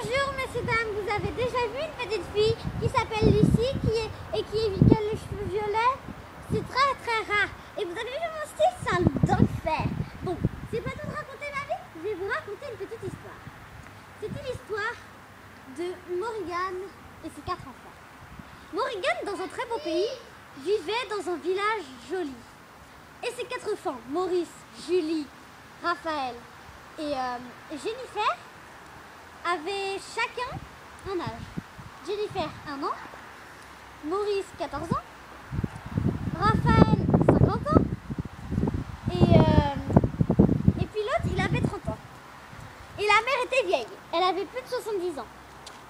Bonjour messieurs, dames, vous avez déjà vu une petite fille qui s'appelle Lucie qui a les cheveux violets? C'est très très rare. Et vous avez vu mon style, c'est un d'enfer. Bon, c'est pas tout de raconter ma vie, je vais vous raconter une petite histoire. C'était l'histoire de Morgane et ses 4 enfants. Morgane, dans un très beau pays, vivait dans un village joli. Et ses 4 enfants, Maurice, Julie, Raphaël et Jennifer, avaient chacun un âge. Jennifer 1 an, Maurice 14 ans, Raphaël 50 ans et puis l'autre il avait 30 ans. Et la mère était vieille, elle avait plus de 70 ans.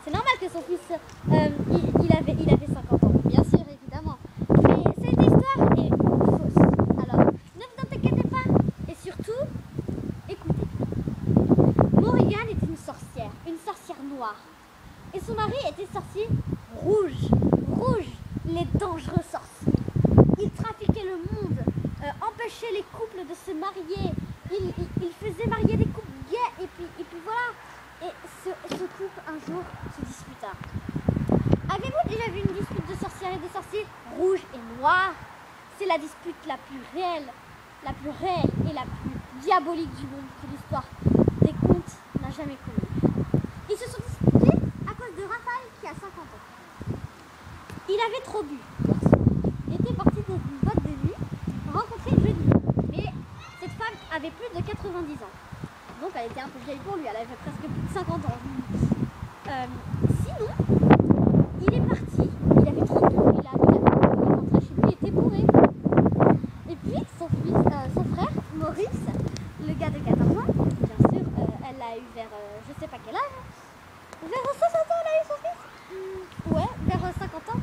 C'est normal que son fils il avait 50 ans, bien sûr évidemment. Mais cette histoire est fausse. Alors ne vous inquiétez pas et surtout écoutez. Morgane était une sorcière noire. Et son mari était sorcier rouge, les dangereux sorciers. Il trafiquait le monde, empêchait les couples de se marier. Il faisait marier des couples gays et puis voilà. Et ce couple un jour se disputa. Avez-vous déjà vu une dispute de sorcières et de sorciers rouges et noirs? C'est la dispute la plus réelle et la plus diabolique du monde que l'histoire des contes n'a jamais connue. Ils se sont disputés à cause de Raphaël qui a 50 ans. Il avait trop bu. Il était parti dans une boîte de nuit rencontrer une jeune fille. Mais cette femme avait plus de 90 ans. Donc elle était un peu vieille pour lui, elle avait presque plus de 50 ans. Sinon, il est parti, il avait trop bu, il est rentré chez lui, il était bourré. Et puis son frère, Maurice, le gars de 14 ans, bien sûr, elle l'a eu vers, je sais pas quel âge, vers 60 ans elle a eu son fils. Ouais, vers 50 ans.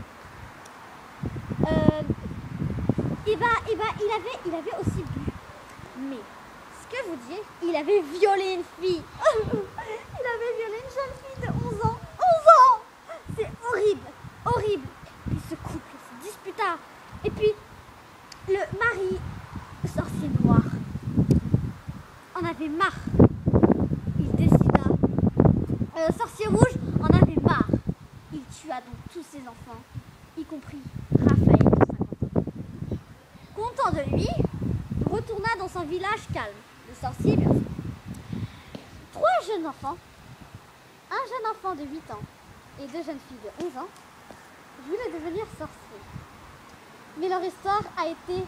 Il avait aussi bu. Mais ce que je vous dis, il avait violé une fille. Il avait violé une jeune fille de 11 ans. 11 ans! C'est horrible. Puis ce couple se disputa. Et puis, le mari, sorcier noir, en avait marre. Il décida. Sorcier rouge en avait marre. Il tua donc tous ses enfants, y compris Raphaël de 50 ans. Content de lui, retourna dans son village calme. Le sorcier, bien sûr. 3 jeunes enfants, un jeune enfant de 8 ans et 2 jeunes filles de 11 ans, voulaient devenir sorciers. Mais leur histoire a été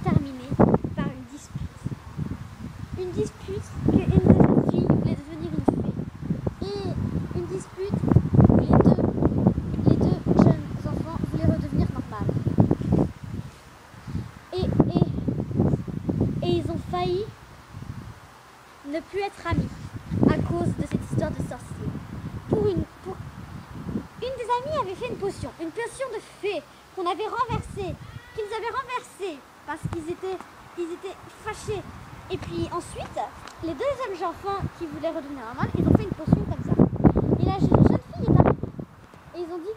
terminée par une dispute. Une dispute qu'une des jeunes filles voulait devenir une fée. Et une dispute où les deux jeunes enfants voulaient redevenir normales. Et ils ont failli ne plus être amis à cause de cette histoire de sorcier. Une des amies avait fait une potion de fée qu'ils avaient renversée parce qu'ils étaient fâchés. Et puis ensuite, les 2 jeunes enfants qui voulaient redevenir normales, ils ont fait une potion comme ça. Et la jeune fille est arrivée. Et ils ont dit,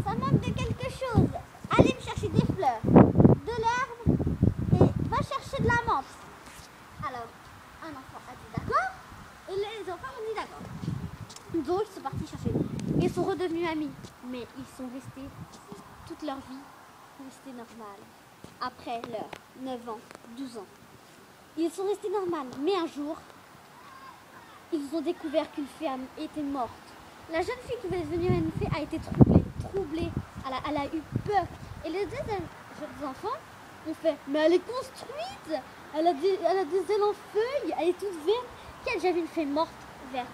ça manque de quelque chose. Allez me chercher des fleurs, de l'herbe et va chercher de la menthe. Alors, un enfant a dit d'accord et les enfants ont dit d'accord. Donc ils sont partis chercher. Ils sont redevenus amis, mais ils sont restés toute leur vie normales. Après leurs 9 ans, 12 ans. Ils sont restés normales, mais un jour, ils ont découvert qu'une fée était morte. La jeune fille qui voulait devenir une fée a été troublée. Elle a eu peur. Et les 2 jeunes enfants ont fait, mais elle est construite, elle a des ailes en feuilles, elle est toute verte. Qui a déjà vu une fée morte verte?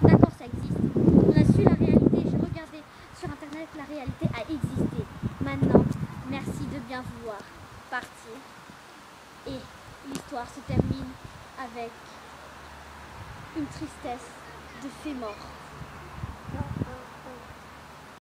D'accord, ça existe. On a su la réalité. J'ai regardé sur internet, la réalité a existé. Maintenant, merci de bien vouloir partir. Et l'histoire se termine avec une tristesse de fée morte.